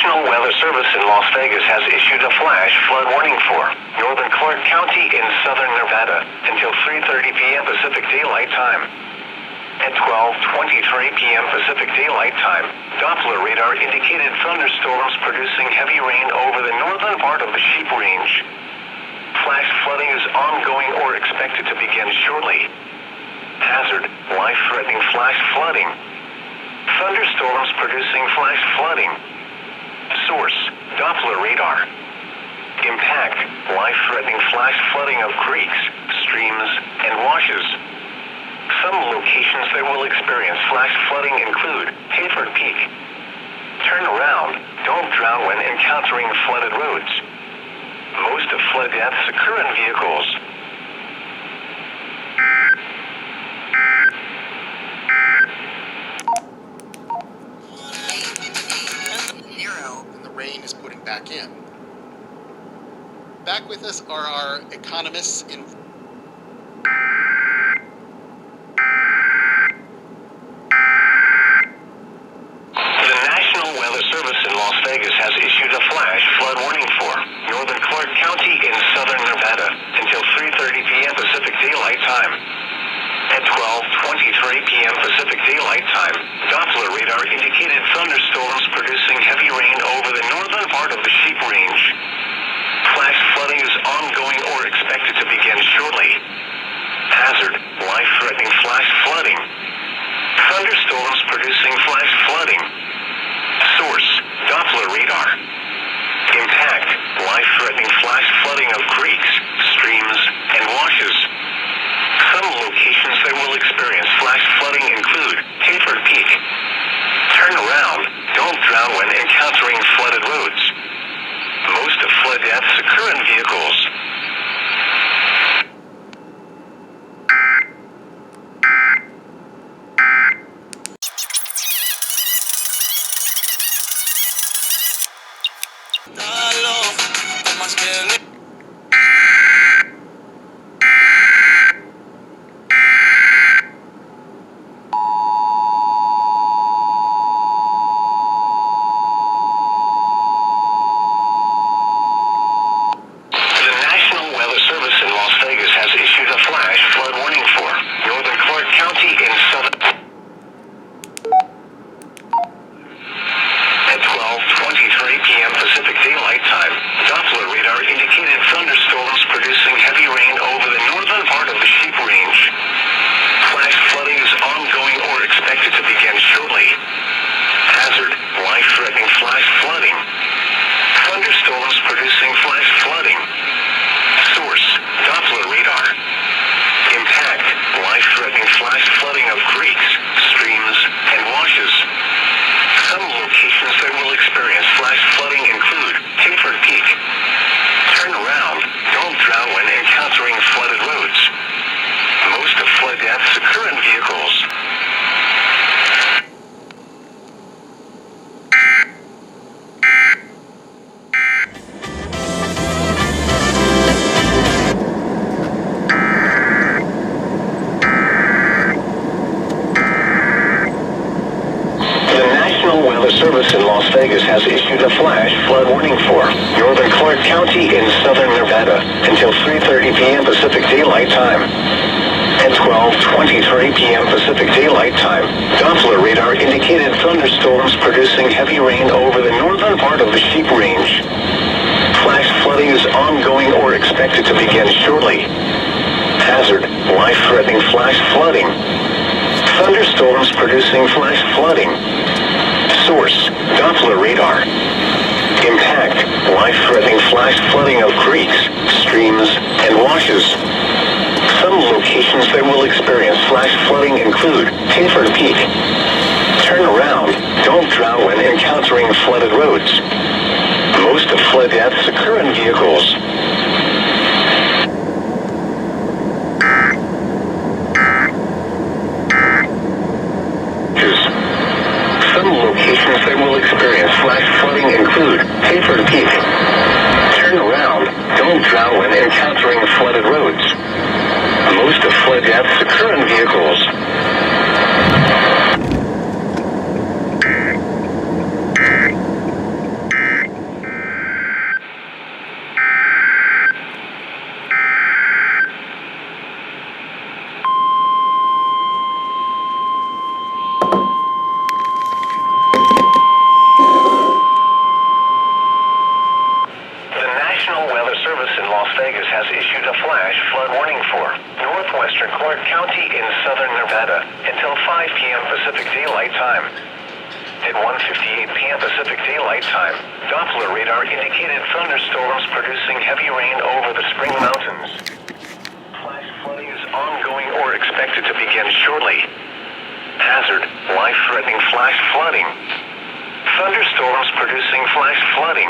National Weather Service in Las Vegas has issued a flash flood warning for northern Clark County in southern Nevada until 3:30 p.m. Pacific Daylight Time. At 12:23 p.m. Pacific Daylight Time, Doppler radar indicated thunderstorms producing heavy rain over the northern part of the Sheep Range. Flash flooding is ongoing or expected to begin shortly. Hazard: life-threatening flash flooding. Thunderstorms producing flash flooding. Source: Doppler radar. Impact: life-threatening flash flooding of creeks, streams, and washes. Some locations that will experience flash flooding include Hayford Peak. Turn around, don't drown when encountering flooded roads. Most of flood deaths occur in vehicles. And the rain is putting back in. Back with us are our economists in has issued a flash flood warning for northern Clark County in southern Nevada until 3:30 p.m. Pacific Daylight Time. At 12:23 p.m. Pacific Daylight Time, Doppler radar indicated thunderstorms producing heavy rain over the northern part of the Sheep Range. Flash flooding is ongoing or expected to begin shortly. Hazard: life-threatening flash flooding. Thunderstorms producing flash flooding. Source: Doppler radar. Impact: life-threatening flash flooding of creeks, streams, and washes. Some locations that will experience flash flooding include Hayford Peak. Turn around, don't drown when encountering flooded roads. Most of flood deaths occur in vehicles. Service in Las Vegas has issued a flash flood warning for northern Clark County in southern Nevada until 3:30 p.m. Pacific Daylight Time. At 12:23 p.m. Pacific Daylight Time, Doppler radar indicated thunderstorms producing heavy rain over the northern part of the Sheep Range. Flash flooding is ongoing or expected to begin shortly. Hazard: life-threatening flash flooding. Thunderstorms producing flash flooding. Source: Doppler radar. Impact: life-threatening flash flooding of creeks, streams, and washes. Some locations that will experience flash flooding include Hayford Peak. Turn around, don't drown when encountering flooded roads. Most of flood deaths occur in vehicles. Some locations that will experience flash flooding include Hayford Peak. Turn around, don't drown when encountering flooded roads. Most of flood deaths occur in vehicles. Daylight Time. At 1:58 p.m. Pacific Daylight Time, Doppler radar indicated thunderstorms producing heavy rain over the Spring Mountains. Flash flooding is ongoing or expected to begin shortly. Hazard, life-threatening flash flooding. Thunderstorms producing flash flooding.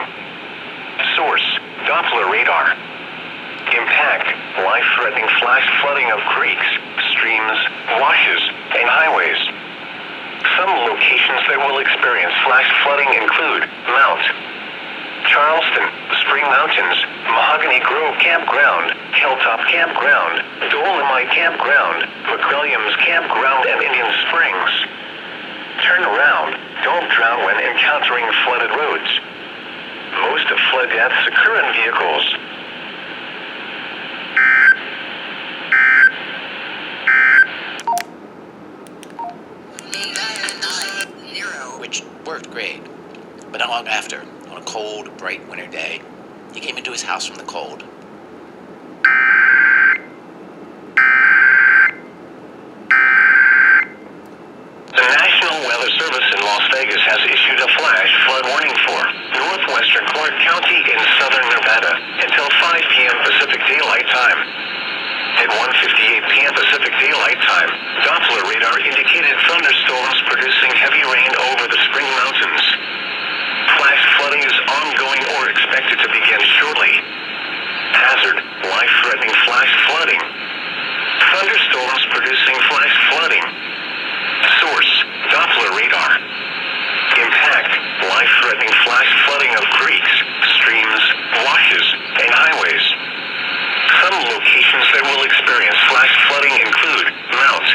Source, Doppler radar. Impact, life-threatening flash flooding of creeks, streams, washes, and highways. Some locations that will experience flash flooding include Mount Charleston, Spring Mountains, Mahogany Grove Campground, Hilltop Campground, Dolomite Campground, McWilliams Campground, and Indian Springs. Turn around, don't drown when encountering flooded roads. Most of flood deaths occur in vehicles. Which worked great. But not long after, on a cold, bright winter day, he came into his house from the cold. The National Weather Service in Las Vegas has issued a flash flood warning for northwestern Clark County in southern Nevada until 5 p.m. Pacific Daylight Time. At 1:58 p.m. Pacific Daylight Time, Doppler radar indicated thunderstorms producing heavy rain over the Spring Mountains. Flash flooding is ongoing or expected to begin shortly. Hazard, life-threatening flash flooding. Thunderstorms producing flash flooding. Source, Doppler radar. Impact, life-threatening flash flooding of creeks, streams, washes, and highways. Some locations that will experience flash flooding include Mount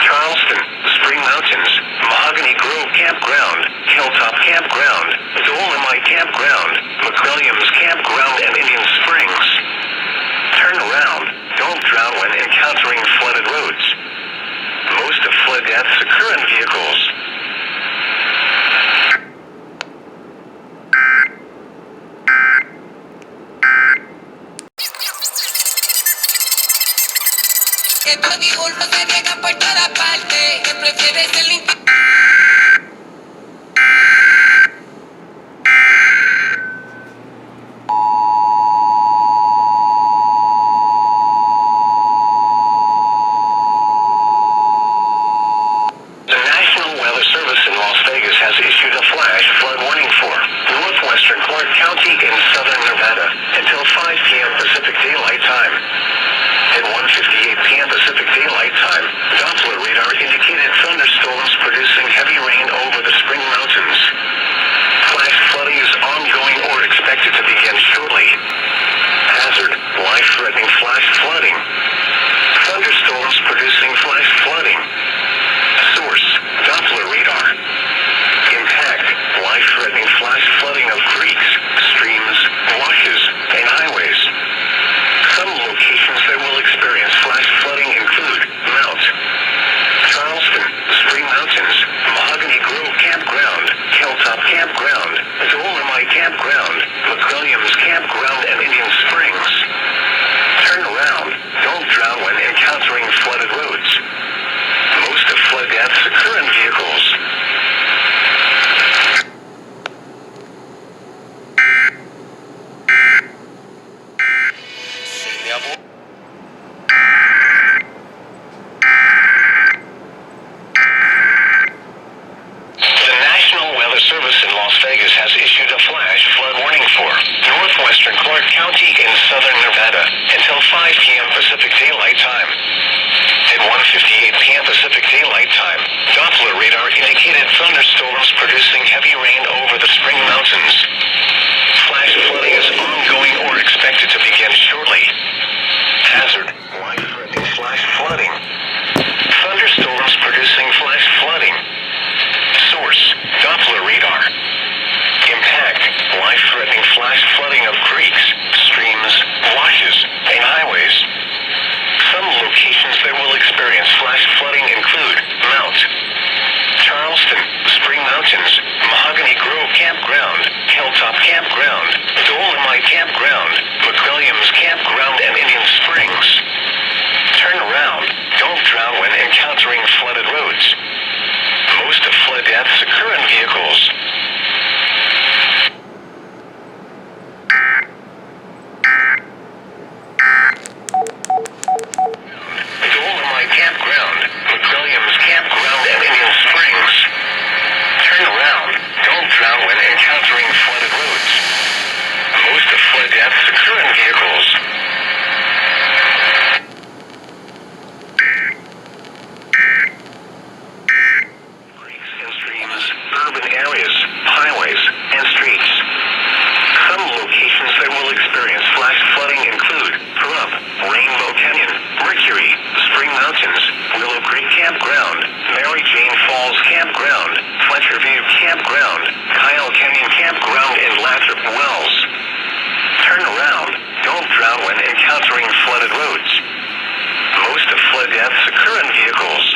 Charleston, Spring Mountains, Mahogany Grove Campground, Hilltop Campground, Dolomite Campground, McWilliams Campground, and Indian Springs. Turn around, don't drown when encountering flooded roads. Most of flood deaths occur in vehicles. Que tu disculpa se riega por toda parte, que prefieres el The National Weather Service in Las Vegas has issued a flash flood warning for northwestern Clark County in southern Nevada until 5 p.m. Pacific Daylight Time. At 1:58 p.m. Pacific Daylight Time, Doppler radar indicated thunderstorms producing heavy rain over the Spring Mountains. Flash flooding is ongoing or expected to begin shortly. Hazard, life-threatening flash flooding. Thunderstorms producing flash flooding. Source, Doppler radar. Impact, life-threatening flash flooding of creeks, streams, washes, and highways. Some locations that will experience flash flooding include Mount Charleston, Spring Mountains, Mahogany Grove Campground, Hilltop Campground, Dolomite Campground, McWilliams Campground, and Indian Springs. Turn around, don't drown when encountering flooded roads. Most of flood deaths occur in vehicles. The National Weather Service in Las Vegas has issued a flash flood warning for northwestern Clark County in southern Nevada until 5 p.m. Pacific Daylight Time. At 1:58 p.m. Pacific Daylight Time, Doppler radar indicated thunderstorms producing heavy rain over the Spring Mountains. Flash flooding is ongoing or expected to begin shortly. Hazard, life-threatening flash flooding. Thunderstorms producing flash flooding. Source, Doppler radar. Impact, life-threatening flash flooding of creeks, streams, washes, and highways. Some locations that will experience flash flooding include Mount Charleston, Spring Mountains, vehicles. Dolomite Campground, McWilliams Campground at Indian Springs. Turn around. Don't drown when encountering flooded roads. Most of flood deaths occur in vehicles. Creeks and streams, urban areas, highways, and streets. Some locations that will experience flash flooding include Pahrump, Rainbow Canyon, Mercury, Spring Mountains, Willow Creek Campground, Mary Jane Falls Campground, Fletcher View Campground, Kyle Canyon Campground, and Lathrop Wells. Turn around. Don't drown when encountering flooded roads. Most of flood deaths occur in vehicles.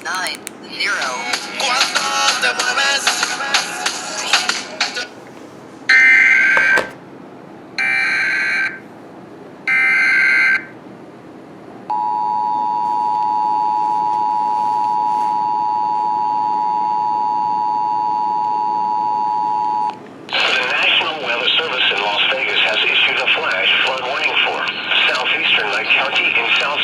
Nine, 0. Cuando te mueves. The National Weather Service in Las Vegas has issued a flash flood warning for southeastern Lake County and south